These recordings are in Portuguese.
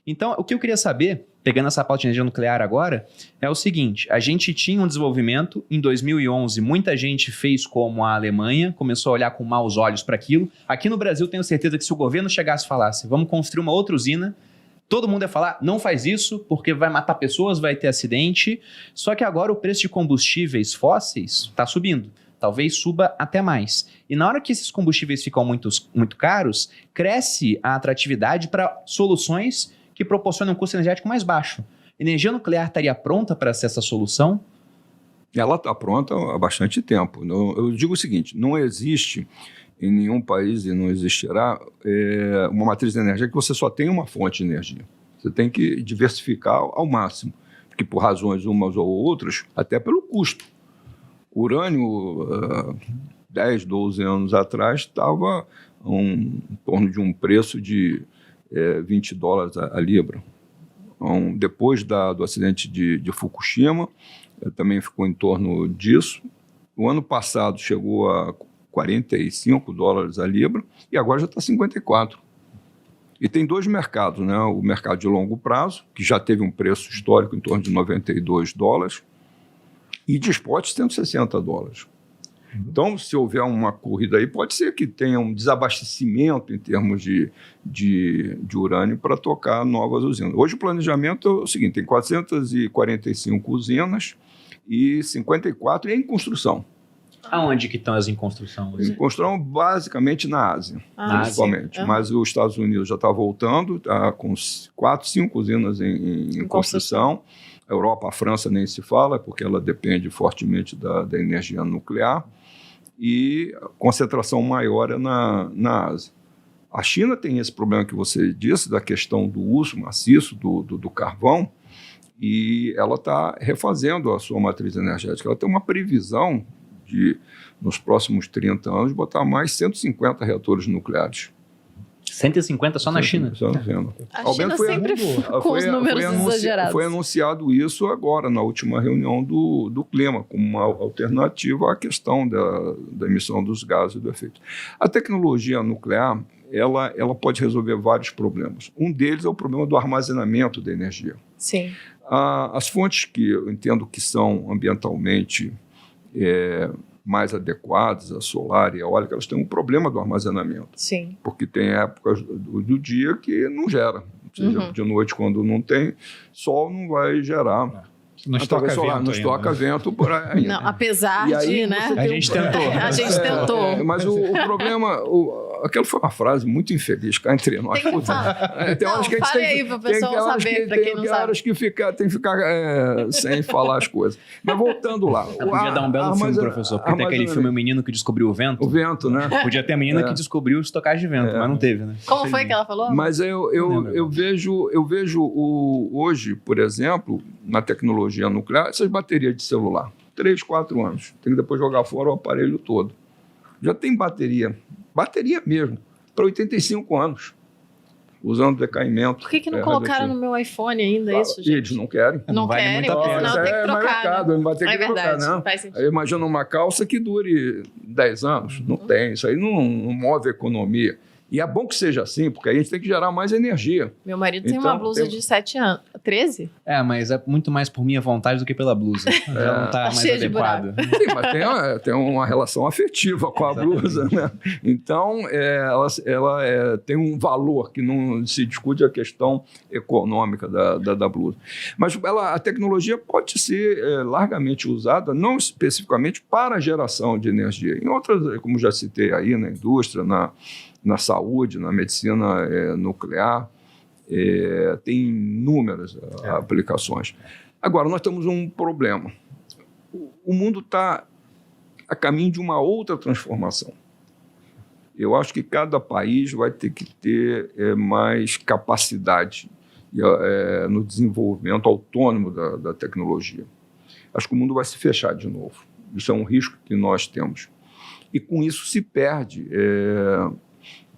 Então, o que eu queria saber, pegando essa pauta de energia nuclear agora, é o seguinte, a gente tinha um desenvolvimento, em 2011, muita gente fez como a Alemanha, começou a olhar com maus olhos para aquilo. Aqui no Brasil, tenho certeza que se o governo chegasse e falasse, vamos construir uma outra usina, todo mundo ia falar, não faz isso, porque vai matar pessoas, vai ter acidente. Só que agora o preço de combustíveis fósseis está subindo. Talvez suba até mais. E na hora que esses combustíveis ficam muito caros, cresce a atratividade para soluções que proporcionam um custo energético mais baixo. Energia nuclear estaria pronta para ser essa solução? Ela está pronta há bastante tempo. Eu digo o seguinte, não existe em nenhum país, e não existirá, uma matriz energética que você só tem uma fonte de energia. Você tem que diversificar ao máximo, porque por razões umas ou outras, até pelo custo. O urânio, 10, 12 anos atrás, estava em torno de um preço de $20 a libra. Então, depois do acidente de Fukushima, também ficou em torno disso. O ano passado chegou a $45 a libra e agora já está 54. E tem dois mercados, né? O mercado de longo prazo, que já teve um preço histórico em torno de $92, e de spot $160. Então, se houver uma corrida aí, pode ser que tenha um desabastecimento em termos de urânio para tocar novas usinas. Hoje o planejamento é o seguinte, tem 445 usinas e 54 em construção. Aonde que estão as em construção? Em construção, basicamente na Ásia, principalmente. Ásia. Mas os Estados Unidos já está voltando, está com 4, 5 usinas em construção. A Europa, a França nem se fala, porque ela depende fortemente da energia nuclear. E a concentração maior é na Ásia. A China tem esse problema que você disse, da questão do uso maciço do carvão, e ela está refazendo a sua matriz energética. Ela tem uma previsão de, nos próximos 30 anos, botar mais 150 reatores nucleares. 150 só na China? Só na China. A China sempre com os números exagerados. Foi anunciado isso agora, na última reunião do clima, como uma alternativa à questão da emissão dos gases do efeito. A tecnologia nuclear, ela pode resolver vários problemas. Um deles é o problema do armazenamento da energia. Sim. As fontes que eu entendo que são ambientalmente mais adequadas, a solar e a eólica, elas têm um problema do armazenamento. Sim. Porque tem épocas do dia que não gera. Ou seja, de noite, quando não tem sol, não vai gerar. Não estoca solar, vento. Não estoca vento por aí. Não, apesar de, né? A gente tentou. A gente tentou. Mas o problema... Aquela foi uma frase muito infeliz, cá entre nós. Tem que falar. Tem horas que a gente fale aí para o pessoal saber, para quem não sabe. Tem horas que tem que ficar sem falar as coisas. Mas voltando lá. Podia dar um belo filme, professor, porque tem aquele filme O Menino que Descobriu o Vento. O vento, né? Podia ter a menina que descobriu os tocagens de vento, mas não teve, né? Como foi que ela falou? Mas eu vejo hoje, por exemplo, na tecnologia nuclear, essas baterias de celular, 3, 4 anos. Tem que depois jogar fora o aparelho todo. Já tem bateria mesmo, para 85 anos, usando decaimento. Por que não colocaram no meu iPhone ainda isso, gente? Eles não querem. Não querem, porque senão tem que trocar. Não vai ter que verdade, trocar, né? faz sentido. Aí imagina uma calça que dure 10 anos. Não tem, isso aí não move a economia. E é bom que seja assim, porque aí a gente tem que gerar mais energia. Meu marido tem uma blusa de 7 anos. 13? Mas é muito mais por minha vontade do que pela blusa. Já não tá mais adequado. Sim, mas tem uma relação afetiva com a blusa, né? Então, ela tem um valor que não se discute a questão econômica da blusa. Mas a tecnologia pode ser largamente usada, não especificamente para a geração de energia. Em outras, como já citei aí, na indústria, na saúde, na medicina nuclear, tem inúmeras aplicações. Agora, nós temos um problema. O mundo está a caminho de uma outra transformação. Eu acho que cada país vai ter que ter mais capacidade no desenvolvimento autônomo da tecnologia. Acho que o mundo vai se fechar de novo. Isso é um risco que nós temos. E com isso se perde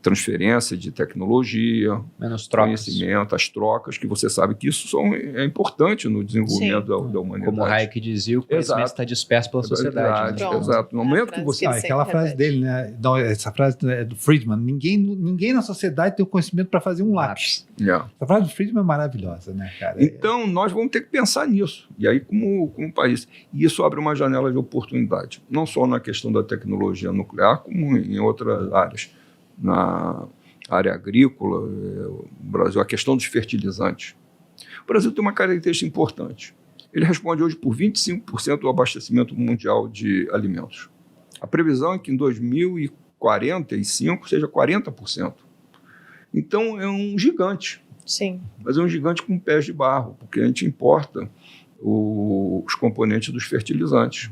transferência de tecnologia, menos trocas, conhecimento, as trocas, que você sabe que isso é importante no desenvolvimento da humanidade. Como o Hayek dizia, o conhecimento está disperso pela sociedade. Exato. No momento que você... aquela frase dele, né? Não, essa frase é do Friedman. Ninguém na sociedade tem o conhecimento para fazer um lápis. Essa frase do Friedman é maravilhosa, né, cara? Então, nós vamos ter que pensar nisso. E aí, como país. E isso abre uma janela de oportunidade. Não só na questão da tecnologia nuclear, como em outras áreas. Na área agrícola, o Brasil, a questão dos fertilizantes. O Brasil tem uma característica importante. Ele responde hoje por 25% do abastecimento mundial de alimentos. A previsão é que em 2045 seja 40%. Então, é um gigante. Sim. Mas é um gigante com pés de barro, porque a gente importa os componentes dos fertilizantes.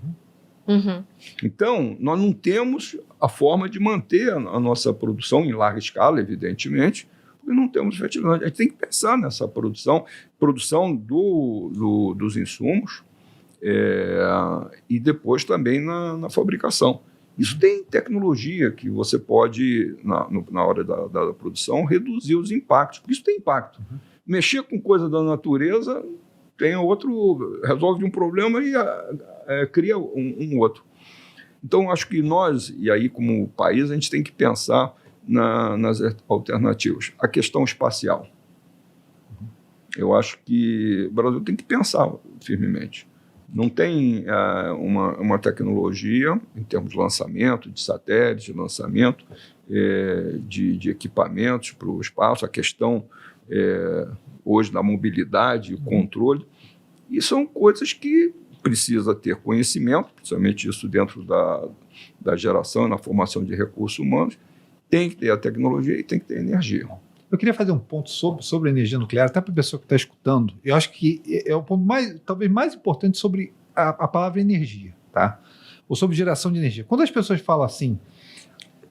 Uhum. Então, nós não temos a forma de manter a nossa produção em larga escala, evidentemente, porque não temos fertilizante. A gente tem que pensar nessa produção dos insumos e depois também na fabricação. Isso tem tecnologia que você pode, na hora da produção, reduzir os impactos, porque isso tem impacto. Mexer com coisa da natureza resolve um problema e cria um outro. Então, acho que nós, e aí como país, a gente tem que pensar nas alternativas. A questão espacial. Eu acho que o Brasil tem que pensar firmemente. Não tem uma tecnologia em termos de lançamento, de satélite, de lançamento de equipamentos para o espaço, a questão hoje da mobilidade, o controle. E são coisas que precisa ter conhecimento, principalmente isso dentro da geração e na formação de recursos humanos. Tem que ter a tecnologia e tem que ter a energia. Eu queria fazer um ponto sobre a energia nuclear, até para a pessoa que está escutando. Eu acho que é o ponto talvez mais importante sobre a palavra energia, tá? Ou sobre geração de energia. Quando as pessoas falam assim,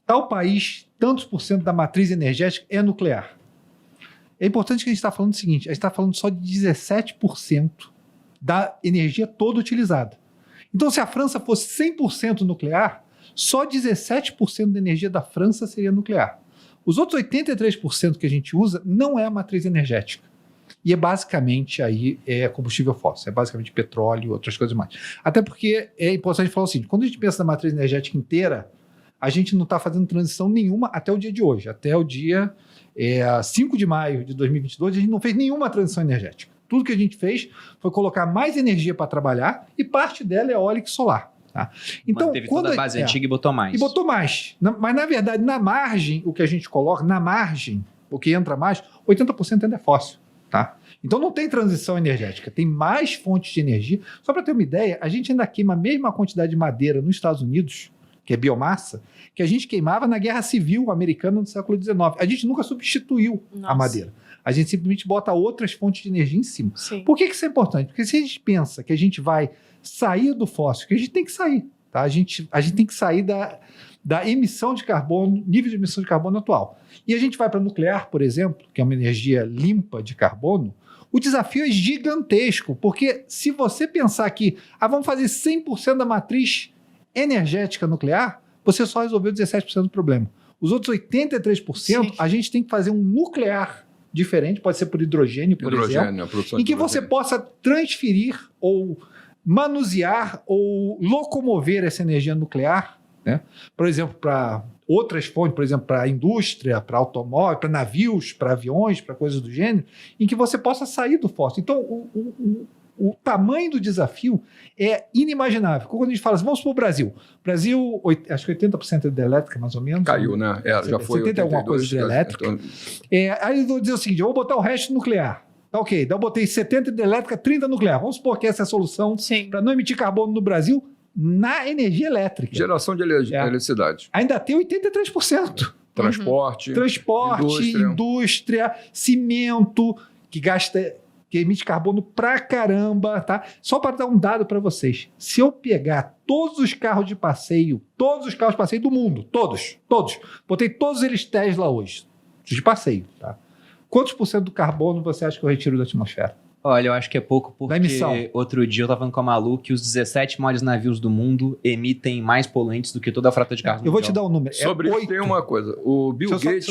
tal país, tantos por cento da matriz energética é nuclear. É importante que a gente está falando o seguinte, a gente está falando só de 17% da energia toda utilizada. Então, se a França fosse 100% nuclear, só 17% da energia da França seria nuclear. Os outros 83% que a gente usa não é a matriz energética. E é basicamente aí combustível fóssil, é basicamente petróleo e outras coisas mais. Até porque é importante falar o seguinte, quando a gente pensa na matriz energética inteira, a gente não está fazendo transição nenhuma até o dia de hoje. Até o dia 5 de maio de 2022, a gente não fez nenhuma transição energética. Tudo que a gente fez foi colocar mais energia para trabalhar e parte dela é eólica e solar. Tá? Então, manteve toda a base antiga e botou mais. E botou mais. Mas, na verdade, na margem, o que a gente coloca, na margem, o que entra mais, 80% ainda é fóssil. Tá? Então, não tem transição energética. Tem mais fontes de energia. Só para ter uma ideia, a gente ainda queima a mesma quantidade de madeira nos Estados Unidos, que é biomassa, que a gente queimava na Guerra Civil Americana no século XIX. A gente nunca substituiu a madeira. A gente simplesmente bota outras fontes de energia em cima. Sim. Por que isso é importante? Porque se a gente pensa que a gente vai sair do fóssil, que a gente tem que sair, tá? A gente tem que sair da emissão de carbono, nível de emissão de carbono atual. E a gente vai para nuclear, por exemplo, que é uma energia limpa de carbono, o desafio é gigantesco, porque se você pensar que vamos fazer 100% da matriz energética nuclear, você só resolveu 17% do problema. Os outros 83%, sim, a gente tem que fazer um nuclear diferente, pode ser por hidrogênio, por exemplo, em que você possa transferir ou manusear ou locomover essa energia nuclear, né? Por exemplo, para outras fontes, por exemplo, para a indústria, para automóvel, para navios, para aviões, para coisas do gênero, em que você possa sair do fóssil. Então, o tamanho do desafio é inimaginável. Quando a gente fala assim, vamos para o Brasil. Brasil, acho que 80% é hidrelétrica, mais ou menos. Caiu, né? Já foi 70 alguma coisa hidrelétrica. Aí eu vou dizer o seguinte, eu vou botar o resto nuclear. Tá ok, daí eu botei 70 hidrelétrica, 30 nuclear. Vamos supor que essa é a solução para não emitir carbono no Brasil na energia elétrica. Geração de eletricidade. Ainda tem 83%. Transporte, indústria, cimento, que emite carbono pra caramba, tá? Só para dar um dado para vocês. Se eu pegar todos os carros de passeio do mundo, todos, botei todos eles Tesla hoje, de passeio, tá? Quantos por cento do carbono você acha que eu retiro da atmosfera? Olha, eu acho que é pouco porque emissão. Outro dia eu estava falando com a Malu que os 17 maiores navios do mundo emitem mais poluentes do que toda a frota de carros. Eu vou te dar um número. Sobre isso tem uma coisa. O Bill Gates...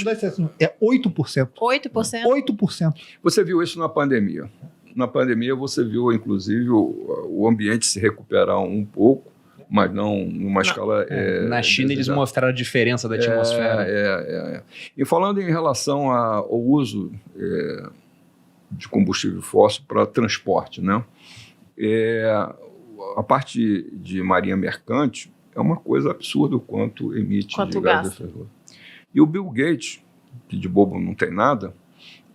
É 8%. 8%? 8%. Você viu isso na pandemia. Na pandemia você viu, inclusive, o ambiente se recuperar um pouco, mas não numa escala... Na China eles mostraram a diferença da atmosfera. E falando em relação ao uso de combustível fóssil para transporte, né? A parte de marinha mercante é uma coisa absurda o quanto emite de gás de efeito. E o Bill Gates, que de bobo não tem nada,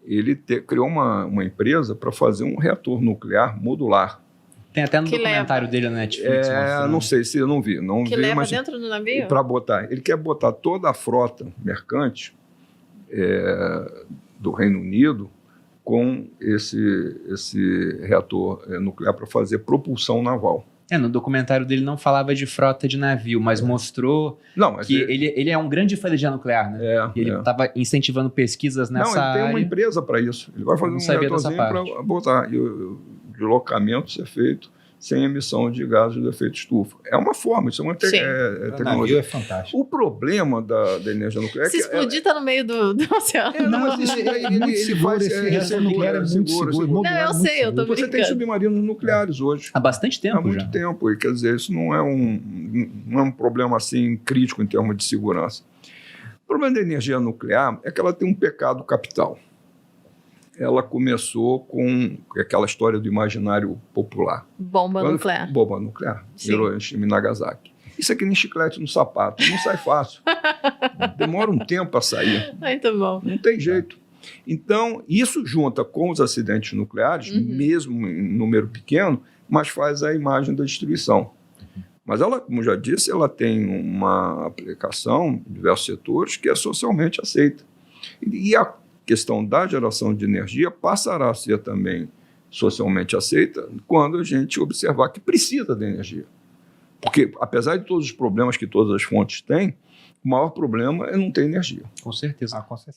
ele criou uma empresa para fazer um reator nuclear modular. Tem até no documentário dele na Netflix. Não sei se eu não vi. Que leva dentro do navio? Para botar. Ele quer botar toda a frota mercante do Reino Unido com esse reator nuclear para fazer propulsão naval. No documentário dele não falava de frota de navio, mas mostrou que ele é um grande fã de energia nuclear, né? Ele estava incentivando pesquisas nessa área. Ele tem uma empresa para isso. Ele vai fazer um reatorzinho para botar. E o deslocamento ser feito sem emissão de gases de efeito estufa. É uma forma, isso é uma tecnologia. O navio é fantástico. O problema da energia nuclear é que... Se explodir, está no meio do oceano. Mas ele faz... Esse reator nuclear é muito seguro. Não, eu sei, eu tô brincando. Você tem submarinos nucleares hoje. Há bastante tempo já. Há muito tempo. E, quer dizer, isso não é um problema assim crítico em termos de segurança. O problema da energia nuclear é que ela tem um pecado capital. Ela começou com aquela história do imaginário popular. Bomba nuclear. Bomba nuclear. Hiroshima e Nagasaki. Isso é que nem chiclete no sapato. Não sai fácil. Demora um tempo a sair. Muito bom. Não tem jeito. Então, isso junta com os acidentes nucleares, mesmo em número pequeno, mas faz a imagem da destruição. Mas ela, como já disse, ela tem uma aplicação em diversos setores que é socialmente aceita. E a questão da geração de energia passará a ser também socialmente aceita quando a gente observar que precisa de energia. Porque, apesar de todos os problemas que todas as fontes têm, o maior problema é não ter energia. Com certeza. Com certeza.